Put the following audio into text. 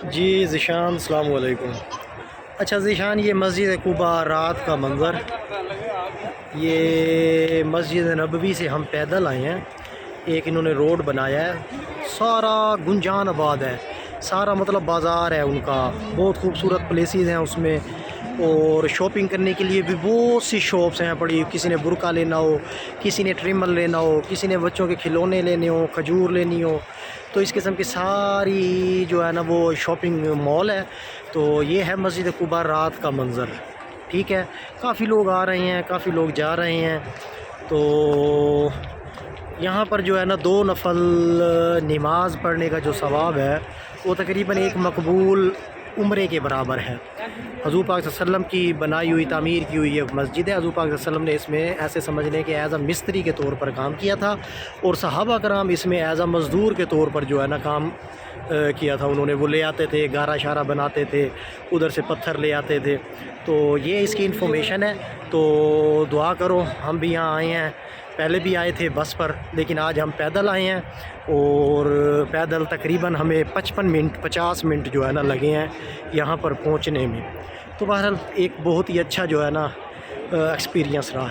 جی ذیشان السلام علیکم۔ اچھا ذیشان، یہ مسجد قباء رات کا منظر، یہ مسجد نبوی سے ہم پیدل آئے ہیں، ایک انہوں نے روڈ بنایا ہے، سارا گنجان آباد ہے، سارا مطلب بازار ہے ان کا، بہت خوبصورت پلیسز ہیں اس میں، اور شاپنگ کرنے کے لیے بھی بہت سی شاپس ہیں پڑی، کسی نے برقع لینا ہو، کسی نے ٹریمر لینا ہو، کسی نے بچوں کے کھلونے لینے ہو، کھجور لینی ہو، تو اس قسم کی ساری جو ہے نا وہ شاپنگ مال ہے۔ تو یہ ہے مسجد قباء رات کا منظر، ٹھیک ہے۔ کافی لوگ آ رہے ہیں، کافی لوگ جا رہے ہیں، تو یہاں پر جو ہے نا 2 نفل نماز پڑھنے کا جو ثواب ہے وہ تقریباً ایک مقبول عمرے کے برابر ہے۔ حضور پاک صلی اللہ علیہ وسلم کی بنائی ہوئی، تعمیر کی ہوئی یہ مسجد ہے۔ حضور پاک صلی اللہ علیہ وسلم نے اس میں ایسے سمجھ لیں کہ ایز اے مستری کے طور پر کام کیا تھا، اور صحابہ کرام اس میں ایز اے مزدور کے طور پر جو ہے نا کام کیا تھا انہوں نے۔ وہ لے آتے تھے، گارا شارہ بناتے تھے، ادھر سے پتھر لے آتے تھے، تو یہ اس کی انفارمیشن ہے۔ تو دعا کرو، ہم بھی یہاں آئے ہیں، پہلے بھی آئے تھے بس پر، لیکن آج ہم پیدل آئے ہیں، اور پیدل تقریباً ہمیں 50 منٹ جو ہے نا لگے ہیں یہاں پر پہنچنے میں۔ تو بہرحال ایک بہت ہی اچھا جو ہے نا ایکسپیرینس رہا